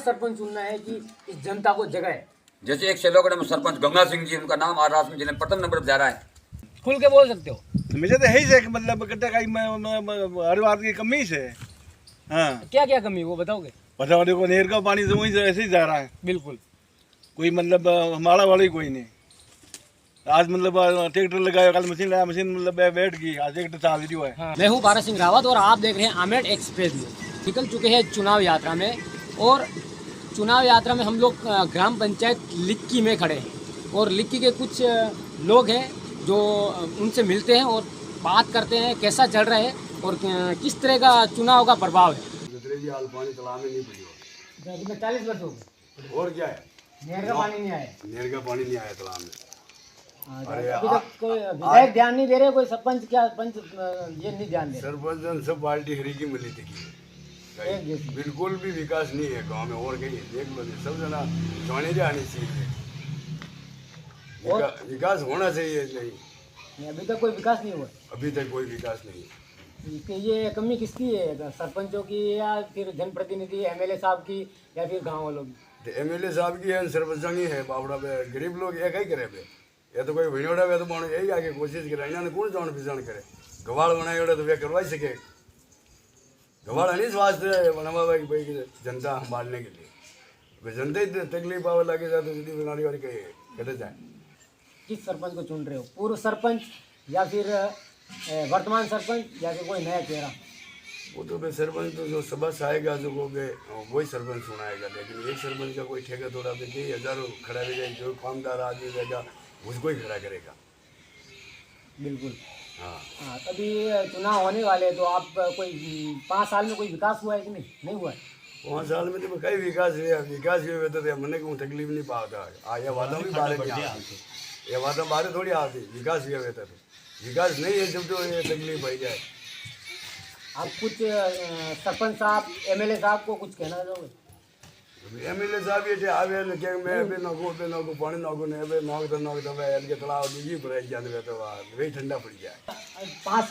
सरपंच चुनना है कि इस जनता को जगाए। जैसे एक शेलोगढ़ में सरपंच गंगा सिंह जी, उनका नाम महाराष्ट्र जिले में प्रथम नंबर पर जा रहा है। खुल के बोल सकते हो। मुझे तो है ही मतलब कट्टा का हर बात की कमी से। हाँ, क्या क्या कमी वो बताओगे? पता को नहर का पानी तो वहीं से ऐसे ही जा रहा है। बिल्कुल। कोई मतलब हमारा वाला ही कोई नहीं। आज मतलब ट्रैक्टर लगाया, कल मशीन लाया, मशीन मतलब बैठ गई, आज ट्रैक्टर चाल रही है। हाँ। मैं हूँ भारत सिंह रावत और आप देख रहे हैं आमेर एक्सप्रेस न्यूज। निकल चुके हैं चुनाव यात्रा में और चुनाव यात्रा में हम लोग ग्राम पंचायत लिक्की में खड़े हैं और लिक्की के कुछ लोग हैं जो उनसे मिलते हैं और बात करते हैं कैसा चल रहा है और किस तरह का चुनाव का प्रभाव है। पानी तालाब में नहीं पड़ी 40 वर्ष हो गए और क्या है, नहर का पानी नहीं आया। नहर का पानी नहीं आया तालाब में। अरे अभी तक कोई विधायक ध्यान नहीं दे रहे, कोई सरपंच क्या पंच ये नहीं ध्यान दे रहे। सरपंच सब पार्टी हरी की मिली थी, एक जैसी। बिल्कुल भी विकास नहीं है गांव में। और कहीं देख लो, सब जना जाने जानी चाहिए, विकास होना चाहिए। नहीं, अभी तक कोई विकास नहीं हुआ। अभी तक कोई विकास नहीं। ये कमी किसकी है, सरपंचों की या फिर जनप्रतिनिधि एमएलए साहब की या फिर गांव वालों की? एमएलए साहब की है, सरपंच की है। बावड़ा पे गरीब लोग एक ही करे पे, या तो कोई विनोड़ा पे तो मानो यही आगे कोशिश करे, इन्होंने कौन जान पहचान करे। गवाड़ बनाए तो वे करवा सके, गवाड़ नहीं स्वास्थ्य बनावा भाई जनता संभालने के लिए। जनता ही तकलीफ आवे लगे जाए तो सीधी बीमारी वाली कटे जाए। किस सरपंच को चुन रहे हो, पूर्व सरपंच या फिर वर्तमान सरपंच या फिर कोई नया चेहरा? वो तो भाई सरपंच तो जो सभा से आएगा जो वही सरपंच सुनाएगा, लेकिन एक सरपंच का कोई ठेका थोड़ा पे कई हजारों खड़ा रह जाए, जो कामदार आदमी रहेगा उसको ही खड़ा करेगा। बिल्कुल। हाँ, हाँ, तभी चुनाव होने वाले हैं, तो आप कोई 5 साल में कोई विकास हुआ है कि नहीं? नहीं हुआ है। 5 साल में तो कई विकास हुए तो मैंने को तकलीफ नहीं पाता। ये वादा भी बाहर नहीं आती, ये वादा बाहर थोड़ी आती। विकास हुए तो विकास नहीं है जब तो ये तकलीफ हो जाए। आप कुछ सरपंच साहब एमएलए साहब को कुछ कहना चाहोगे? एमएलए साहब ये आवे न के मैं बे नको पानी नको ने बे नोक तो एल के तलाव दी भर जाने तो वही ठंडा पड़ जाए। 5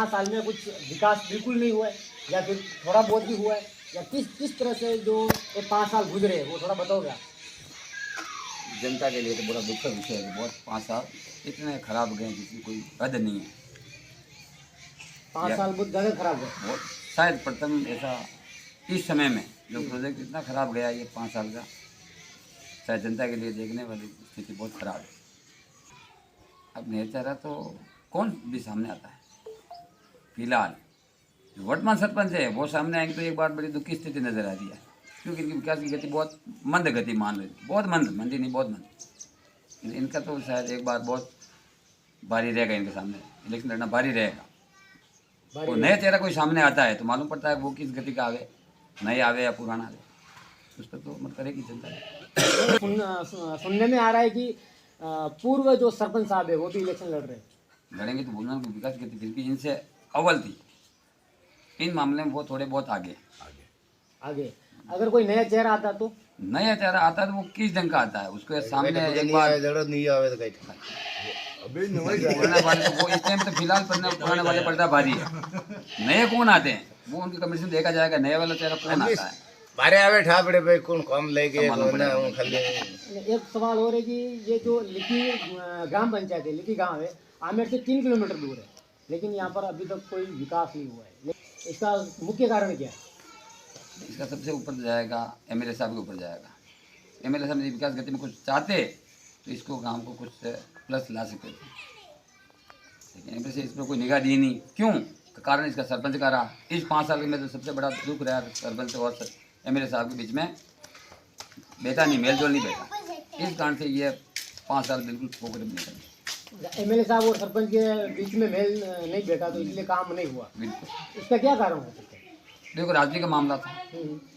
साल में कुछ विकास बिल्कुल नहीं हुआ है या फिर थोड़ा बहुत भी हुआ है, या किस तरह से जो ये 5 साल गुजरे वो थोड़ा बताओगे आप? जनता के लिए तो बड़ा दुख का विषय है। बहुत 5 साल इतने खराब गए जिसकी कोई हद नहीं है। 5 साल बहुत ज़्यादा खराब है। बहुत शायद प्रथम ऐसा इस समय में जो प्रोजेक्ट इतना खराब गया ये 5 साल का, शायद जनता के लिए देखने वाली स्थिति बहुत खराब है। अब नहीं चाह तो कौन भी सामने आता है। फिलहाल जो वर्तमान सरपंच है वो सामने आएंगे तो एक बार बड़ी दुखी स्थिति नजर आ रही है, क्योंकि इनकी विकास की गति बहुत मंद गति मान रही, बहुत मंदी नहीं, बहुत मंद। इनका तो शायद एक बार बहुत भारी रहेगा, इनके सामने इलेक्शन लड़ना भारी रहेगा। और नया चेहरा कोई सामने आता है तो मालूम पड़ता है वो किस गति का आवे, नए आवे या पुराना आवे, उस पर तो मत करेगी जनता। सुनने में आ रहा है कि पूर्व जो सरपंच साहब है वो भी इलेक्शन लड़ रहे हैं। लड़ेंगे तो बोलना कि विकास गति फिर भी इनसे अव्वल थी, इन मामले में वो थोड़े बहुत आगे। अगर कोई नया चेहरा आता तो? नया चेहरा आता तो वो किस ढंग का आता है, उसके सामने एक बार नहीं आवे तो कहीं अभी पुराने वाले तो वो इस टाइम तो फिलहाल पुराने वाले पर्दा भारी है। नए कौन आते हैं वो उनकी कमीशन देखा जाएगा, नया वाला चेहरा कौन आता है। बारे आवे ठापड़े पे कौन कम लेके खाली। एक सवाल और है कि ये जो लिखी ग्राम पंचायत है, लिखी गांव है, आमेर से 3 किलोमीटर दूर है, लेकिन यहाँ पर अभी तक कोई विकास नहीं हुआ है। इसका मुख्य कारण क्या है? इसका सबसे ऊपर जाएगा एमएलए साहब के ऊपर जाएगा। एमएलए साहब यदि विकास गति में कुछ चाहते तो इसको गांव को कुछ प्लस ला सकते थे, लेकिन एमएलए से इस पर कोई निगाह दी नहीं। क्यों? कारण इसका सरपंच का रहा। इस 5 साल में तो सबसे बड़ा दुख रहा सरपंच और एमएलए साहब के बीच में बैठा नहीं, मेलजोल नहीं बैठा। इस कारण से ये 5 साल बिल्कुल फोकट में निकल। एमएलए साहब और सरपंच के बीच में मेल नहीं बैठा तो इसलिए काम नहीं हुआ। बिल्कुल। इसका क्या कारण हो सकता है? देखो राजनीति का मामला था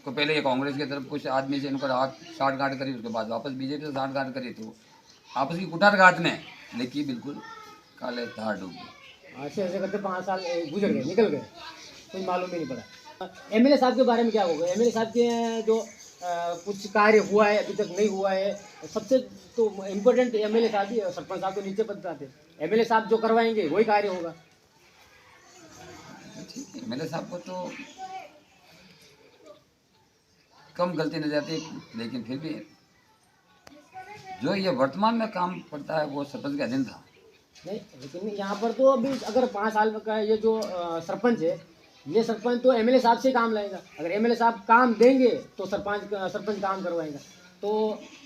तो पहले ये कांग्रेस की तरफ कुछ आदमी से इनको साठ गांठ करी, उसके बाद वापस बीजेपी से साठ गांठ करी, तो आपस की कुटारघात में लेकिन बिल्कुल काले धार डूब गए। ऐसे करते 5 साल गुजर गए, निकल गए, कोई मालूम ही नहीं पड़ा। एमएलए साहब के बारे में क्या होगा? एमएलए साहब के जो कुछ कार्य हुआ है अभी तक नहीं हुआ है, सबसे तो इम्पोर्टेंट एमएलए साहब ही, सरपंच साहब तो नीचे बताते, एमएलए साहब जो करवाएंगे वही कार्य होगा। ठीक है, एमएलए साहब को तो कम गलती नजर आती है, लेकिन फिर भी जो ये वर्तमान में काम पड़ता है वो सरपंच के अधीन था। नहीं, लेकिन यहाँ पर तो अभी अगर 5 साल का ये जो सरपंच है, ये सरपंच तो एमएलए साहब से काम लाएगा। अगर एमएलए साहब काम देंगे तो सरपंच काम करवाएगा। तो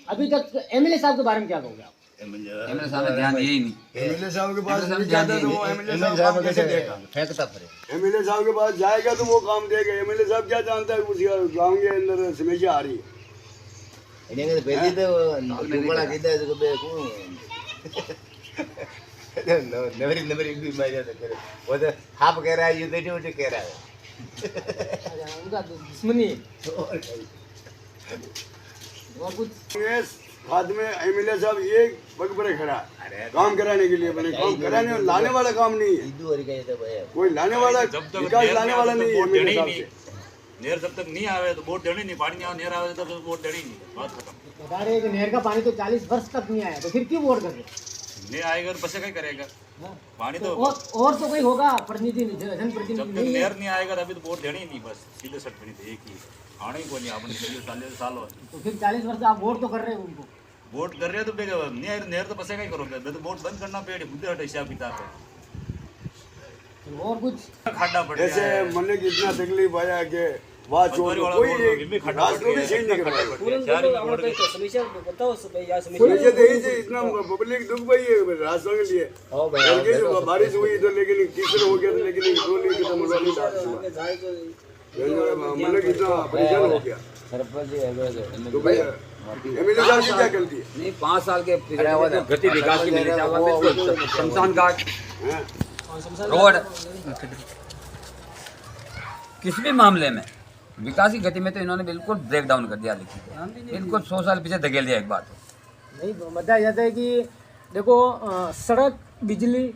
अभी तक एमएलए साहब के बारे में क्या कहोगे आप? एमएलए साहब ने ध्यान दिया ही नहीं। एमएलए साहब के पास एमएलए साहब नहीं ध्यान जाता तो दिए वो नहीं। एमएलए साहब काम कैसे देगा? फेंकता फिर एमएलए साहब के पास जाएगा तो वो काम देगा। एमएलए साहब क्या जानता है उसी गाँव के अंदर समस्या आ रही है। એને પેલી તો ડુબળા કીધા તો બે કોણ નવરી નવરી બી માર્યા તો કરે वो तो हाफ कह रहा है ये बैठे बैठे कह रहा है उनका दुश्मनी है। और कुछ ये बाद में एमएलए साहब एक पग पर खड़ा है काम कराने के लिए, बने काम कराने लाने वाला काम नहीं है। ईदू हरी गए तो भाई कोई लाने वाला विकास लाने वाला नहीं है एमएलए साहब से। नहर जब तक नहीं आवे तो वोट देने नहीं, पानी नहीं नहर आवे तब तक वोट देने ही नहीं, बात खत्म। बता रहे हैं कि नहर का पानी तो 40 वर्ष तक नहीं आया, तो फिर क्यों वोट कर रहे? नहीं आएगा तो बस क्या करेगा? पानी तो और तो कोई होगा प्रतिनिधि, जब जनप्रतिनिधि तक नहीं है। नहर नहीं आएगा तभी तो वोट देने ही नहीं, बस सीधे सट बनी थे एक ही आने ही कोई नहीं। आपने 40 साल हो तो फिर 40 वर्ष आप वोट तो कर रहे हो उनको। वोट कर रहे हो तो बेगा नहीं आए नहर तो बस क्या करोगे? तो वोट बंद करना पेड़ खुद हटे हिसाब किताब है। और कुछ खाडा पड़ गया ऐसे है। मन की इतना तकलीफ आया कि बात छोड़ दो, कोई रास्ता भी चेंज नहीं कर पाएगा। समस्या तो यही थी, इतना पब्लिक दुख पाई है रास्तों के लिए। बल्कि जो बारिश हुई तो लेकिन कीचड़ हो गया था, लेकिन रोड नहीं खत्म हुआ नहीं मन इतना परेशान हो गया। तो भाई एमएलए साहब की क्या गलती है? नहीं, 5 साल के पीरियड में गति विकास की मिली थी। शमशान घाट, रोड, किसी भी मामले में विकास की गति में तो इन्होंने बिल्कुल ब्रेक डाउन कर दिया। लिखी बिल्कुल 100 साल पीछे धकेल दिया। एक बात नहीं बताया जाता है कि देखो सड़क, बिजली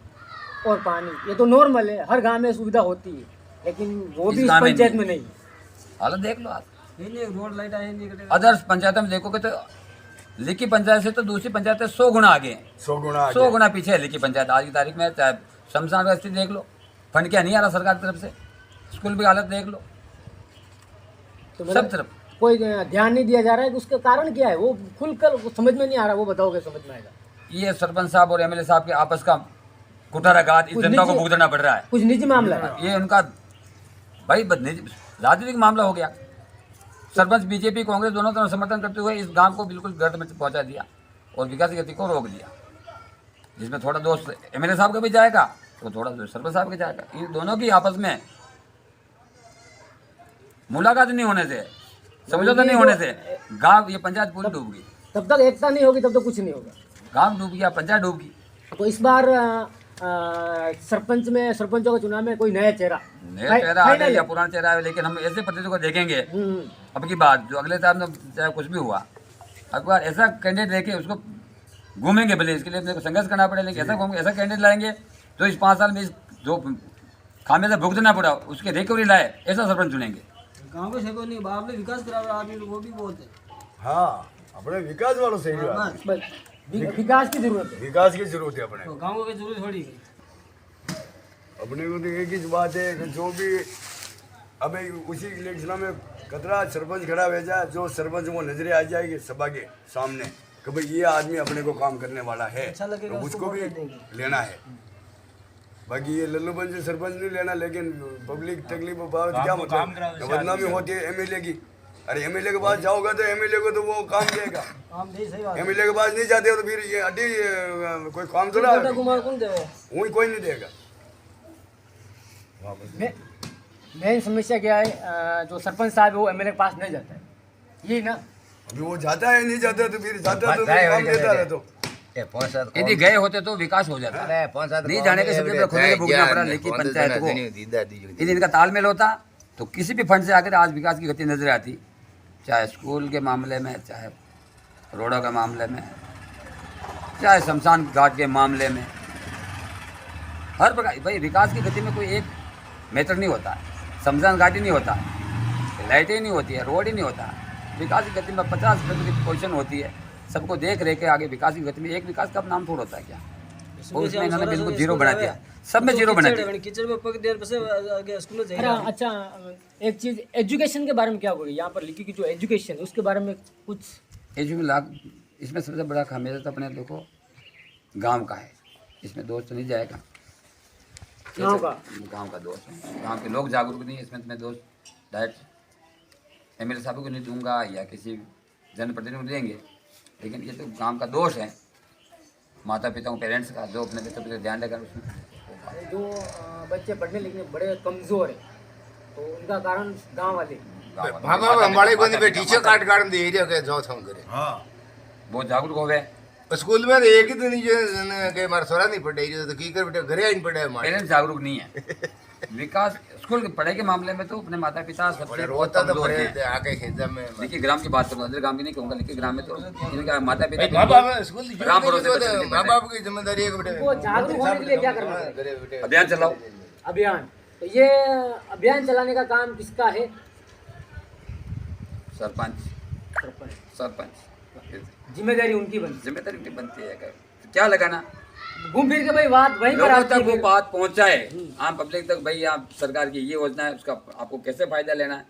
और पानी ये तो नॉर्मल है, हर गांव में सुविधा होती है, लेकिन वो भी इस गाँव में पंचायत नहीं। में नहीं। हालत देख लो आप, रोड लाइट है। अदर्स पंचायतों में देखोगे तो लिखी पंचायत से तो दूसरी पंचायत 100 गुना आगे हैं, 100 गुना पीछे है लिखी पंचायत आज की तारीख में। चाहे शमशान का स्थिति देख लो, फंड क्या नहीं आ रहा सरकार की तरफ से, स्कूल की हालत देख लो, तो सब तरफ कोई ध्यान नहीं दिया जा रहा है। उसका कारण क्या है वो खुलकर समझ में नहीं आ रहा, वो बताओगे समझ में आएगा। ये सरपंच साहब और एमएलए साहब के आपस का कुठाराघात इस जनता को भुगतना पड़ रहा है। कुछ निजी मामला है ये उनका भाई राजनीतिक मामला हो गया। सरपंच बीजेपी कांग्रेस दोनों तरफ समर्थन करते हुए इस गांव को बिल्कुल गर्द में पहुंचा दिया और विकास की गति को रोक दिया, जिसमें थोड़ा दोस्त एमएलए साहब का भी जाएगा तो थोड़ा सरपंच साहब का जाएगा। इन दोनों की आपस में मुलाकात नहीं होने से, समझौता नहीं होने से गांव ये पंचायत पूरी डूब गई। तब तक एकता नहीं होगी तब तक कुछ नहीं होगा। गांव डूब गया, पंचायत डूब गई। तो इस बार सरपंचों के चुनाव में कोई नया चेहरा आ गया या पुराना चेहरा है, लेकिन हम ऐसे प्रतिनिधियों को देखेंगे अब की बात जो अगले साल में चाहे कुछ भी हुआ, अब बार ऐसा कैंडिडेट लेके उसको घूमेंगे, भले इसके लिए अपने को संघर्ष करना पड़े, लेकिन ऐसा कैंडिडेट लाएंगे जो इस 5 साल में इस जो खामे से भुगतना पड़ा उसके रिकवरी लाए, ऐसा सरपंच चुनेंगे। गांव के सेको नहीं बाप ने विकास करा आदमी वो भी बोलते हाँ, अपने विकास वालों सही बात है। विकास की जरूरत है, विकास की जरूरत है अपने तो गांव की जरूरत थोड़ी है। अपने को तो एक ही बात है कि जो भी अबे उसी इलेक्शन में कतरा सरपंच खड़ा भेजा, जो सरपंच वो नजरे आ जाएगी सभा के सामने कि भाई ये आदमी अपने को काम करने वाला है, अच्छा लगेगा, तो उसको उसको भी वोट देंगे। लेना है। बाकी ये लल्लूपन से सरपंच नहीं लेना, लेकिन पब्लिक तकलीफ क्या मतलब बदनामी होती है एमएलए की। अरे एमएलए के पास जाओगे तो एमएलए को तो वो काम देगा, काम दे सही बात एमएलए के पास नहीं जाते हो तो फिर ये अड्डी कोई काम थोड़ा है। कुमार कौन देवे वही कोई नहीं देगा। मेन समस्या क्या है, जो सरपंच साहब है वो एमएलए के पास नहीं जाता है, यही ना। अभी वो जाता है नहीं जाता तो फिर जाता तो फिर काम देता है। तो यदि गए होते तो विकास हो जाता, नहीं जाने के सबसे खुद को भुगतना पड़ा लेकिन पंचायत को। यदि इनका तालमेल होता तो किसी भी फंड से आकर आज विकास की गति नजर आती, चाहे स्कूल के मामले में, चाहे रोडों के मामले में, चाहे शमशान घाट के मामले में, हर प्रकार। भाई विकास की गति में कोई एक मेथड नहीं होता, शमशान घाट ही नहीं होता, लाइटें ही नहीं होती है, रोड ही नहीं होता। विकास की गति में 50% की पोजीशन होती है, सबको देख रेख के आगे विकास की गति में एक विकास का नाम थोड़ा होता है क्या। और उसमें इन्होंने बिल्कुल जीरो बना दिया, सब में जीरो बना दिया। कीचड़ में पक देर बसे आगे स्कूल अरे जाए। अच्छा, एक चीज़ एजुकेशन के बारे में क्या बोली यहाँ पर लिखी की जो एजुकेशन है उसके बारे में कुछ? इसमें सबसे बड़ा खामियाजा तो अपने देखो गांव का है, इसमें दोस्त नहीं जाएगा। गांव का दोस्त है, गांव के लोग जागरूक नहीं है इसमें। तो मैं दोस्त डायरेक्ट एमएलए साहब को नहीं दूंगा या किसी जनप्रतिनिधि को देंगे, लेकिन ये तो गांव का दोष है, माता पिता पेरेंट्स का, जो अपने बच्चों पर ध्यान देकर उसमें। जो बच्चे पढ़ने लिखने में बड़े कमज़ोर है तो उनका कारण गांव वाले भागा हमारे बंद पे टीचर काट दे एरिया के जाओ हम करे। हाँ बहुत जागरूक हो गए। स्कूल में तो एक ही दिन जो के मार सोरा नहीं पढ़े तो की कर बेटा घरे आइन पढ़े हमारे। पेरेंट्स जागरूक नहीं है। विकास स्कूल के पढ़ाई के मामले में तो अपने माता पिता सबसे रोता तो कमजोर पढ़े हैं। थे आके खेत में। देखिए ग्राम की बात करूँ, अंदर गांव की नहीं कहूँगा, लेकिन ग्राम में तो इनका माता पिता माँ बाप स्कूल राम भरोसे बच्चे नहीं माँ पढ़े। बाप की जिम्मेदारी है कि बेटे वो जागरूक होने के लिए क्या करना है? अभियान चलाओ। अभियान, तो ये अभियान चलाने का काम किसका है? सरपंच जिम्मेदारी उनकी बनती जिम्मेदारी उनकी बनती है। क्या लगाना है। घूम फिर के भाई बात वहीं पर लोगों आती तक वो है। बात पहुंचाए, आम पब्लिक तक, भाई आप सरकार की ये योजना है उसका आपको कैसे फायदा लेना है,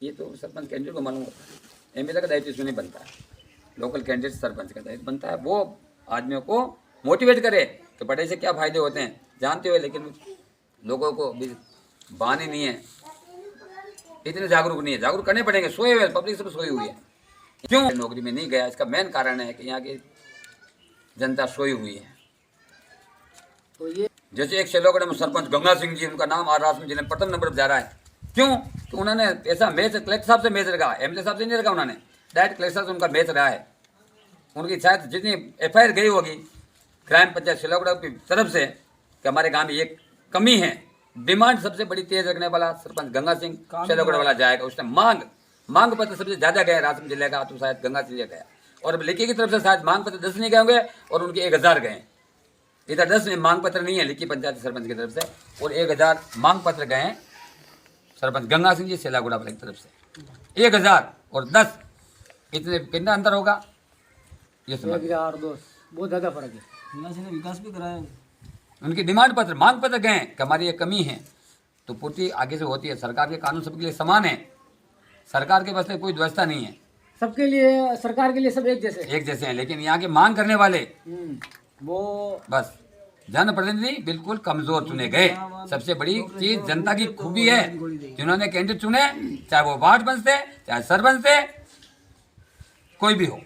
ये तो सरपंच कैंडिडेट को मालूम होता है। एमएलए का दायित्व इसमें नहीं बनता है, लोकल कैंडिडेट सरपंच का दायित्व बनता है। वो आदमियों को मोटिवेट करे कि पढ़ाई से क्या फायदे होते हैं जानते हुए, लेकिन लोगों को अभी बानी नहीं है, इतने जागरूक नहीं है। जागरूक करने पड़ेंगे, सोए हुए पब्लिक सब सोई हुई है। क्यों नौकरी में नहीं गया, इसका मेन कारण है कि यहाँ की जनता सोई हुई है। तो ये जैसे एक शेलोगढ़ में सरपंच गंगा सिंह जी, उनका नाम आज राष्ट्र में जिले में प्रथम नंबर पर जा रहा है। क्यों? तो उन्होंने ऐसा मैच कलेक्टर साहब से मैच रखा, एमएलए साहब से नहीं रखा, उन्होंने डायरेक्ट कलेक्टर साहब से उनका मैच रहा है। उनकी शायद जितनी एफआईआर गई होगी ग्राम पंचायत शेलोगढ़ की तरफ से कि हमारे गांव में ये कमी है, डिमांड सबसे बड़ी तेज रखने वाला सरपंच गंगा सिंह शेलोगढ़ वाला जाएगा। उसने मांग पत्र सबसे ज्यादा गया राजस्थान जिले का, तो शायद गंगा सिंह गया। और अब लिखी की तरफ से शायद मांग पत्र 10 नहीं गए होंगे और उनके 1000 गए। इधर 10 में मांग पत्र नहीं है लिखी पंचायत सरपंच की तरफ से, और 1000 मांग पत्र गए हैं सरपंच गंगा सिंह जी सेलागुड़ा वाले की तरफ से। 1000 और 10 इतने कितना अंतर होगा ये समझ। 1 और 2 बहुत ज़्यादा फर्क है। विकास भी कराया। उनकी डिमांड पत्र मांग पत्र गए कि हमारी ये कमी है, तो पूर्ति आगे से होती है। सरकार के कानून सबके लिए समान है, सरकार के पास में कोई व्यवस्था नहीं है, सबके लिए, सरकार के लिए सब एक जैसे हैं। लेकिन यहाँ के मांग करने वाले वो बस जनप्रतिनिधि बिल्कुल कमजोर चुने गए। सबसे बड़ी चीज जनता की खूबी है, जिन्होंने कैंडिडेट चुने, चाहे वो वार्ड बनते चाहे सरपंच थे, कोई भी हो,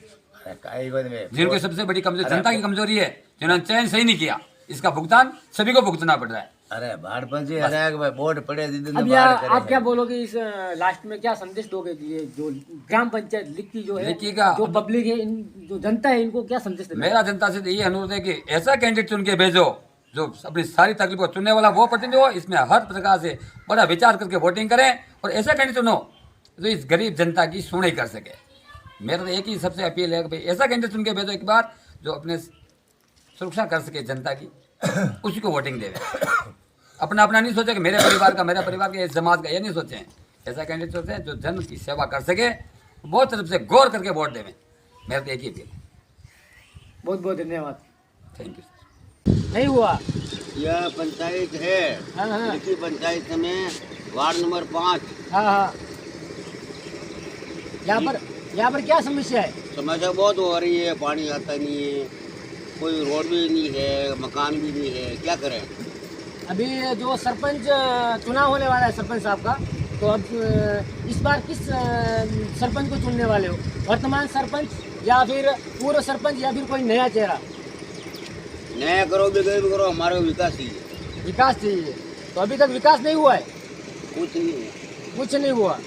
जिनकी सबसे बड़ी कमजोरी जनता की कमजोरी है, जिन्होंने चयन सही नहीं किया, इसका भुगतान सभी को भुगतना पड़ रहा है। अरे बाढ़ पंचे हराया भाई बोर्ड पड़े अब यार आप क्या बोलोगे इस लास्ट में, क्या संदेश दोगे? ये जो ग्राम पंचायत लिक्की जो है, लिक्की का जो पब्लिक है, जो जनता है, इनको क्या संदेश देना? मेरा जनता से तो ये अनुरोध है कि ऐसा कैंडिडेट चुन के भेजो जो अपनी सारी तकलीफ को सुनने वाला वो प्रतिनिधि हो, इसमें हर प्रकार से बड़ा विचार करके वोटिंग करें, और ऐसा कैंडिडेट चुनो जो इस गरीब जनता की सुनवाई कर सके। मेरा तो एक ही सबसे अपील है कि भाई ऐसा कैंडिडेट चुन के भेजो एक बार जो अपने सुरक्षा कर सके जनता की, उसी को वोटिंग देवे। अपना नहीं सोचे कि मेरे परिवार का, मेरा परिवार का, समाज का, ये नहीं सोचें। ऐसा कैंडिडेट सोचते हैं जो जन की सेवा कर सके, बहुत तरफ से गौर करके वोट देवें। मेरा तो एक ही अपील। बहुत बहुत धन्यवाद। Thank you. नहीं हुआ यह पंचायत है, हाँ हाँ लिखी पंचायत में वार्ड नंबर 5। हाँ। यहाँ पर क्या समस्या है? समस्या बहुत हो रही है, पानी आता नहीं है, कोई रोड भी नहीं है, मकान भी नहीं है, क्या करें? अभी जो सरपंच चुनाव होने वाला है सरपंच साहब का, तो अब इस बार किस सरपंच को चुनने वाले हो? वर्तमान सरपंच या फिर पूर्व सरपंच या फिर कोई नया चेहरा? नया करो भी करो, हमारे को विकास चाहिए। विकास चाहिए। तो अभी तक विकास नहीं हुआ है? कुछ नहीं है। कुछ नहीं हुआ।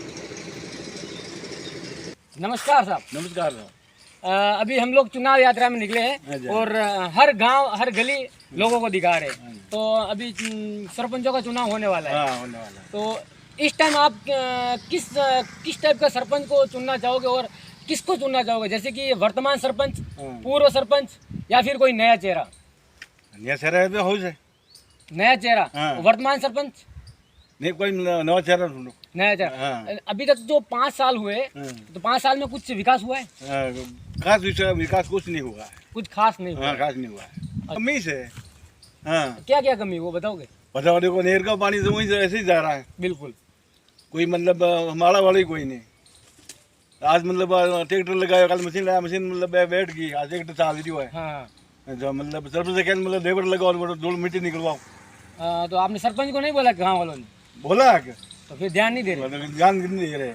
नमस्कार साहब। नमस्कार साहब। अभी हम लोग चुनाव यात्रा में निकले हैं और हर गांव हर गली लोगों को दिखा रहे हैं। तो अभी सरपंचों का चुनाव होने वाला है। होने वाला है। तो इस टाइम आप किस टाइप का सरपंच को चुनना चाहोगे और किसको चुनना चाहोगे? जैसे कि वर्तमान सरपंच, पूर्व सरपंच या फिर कोई नया चेहरा? नया चेहरा है तो हो जाए। नया चेहरा। हाँ। वर्तमान सरपंच नहीं, कोई नया चेहरा ढूंढो। नया चेहरा। हाँ। अभी तक जो 5 साल हुए, तो 5 साल में कुछ विकास हुआ है? खास विकास कुछ नहीं हुआ है। कुछ खास नहीं हुआ। हाँ, खास नहीं हुआ है। कमी से। हाँ, क्या क्या कमी वो बताओगे? पता देखो नहर का पानी तो वहीं से ऐसे ही जा रहा है, बिल्कुल। कोई मतलब हमारा वाला ही कोई नहीं। आज मतलब ट्रैक्टर लगाया, कल मशीन लाया, मशीन मतलब बैठ गई, आज ट्रैक्टर चाल रही है। हाँ जो मतलब सरपंच से कहने मतलब लेबर लगाओ और धूल मिट्टी निकलवाओ। तो आपने सरपंच को नहीं बोला गाँव वालों ने? बोला कि तो फिर ध्यान नहीं दे रहे? ध्यान नहीं दे रहे।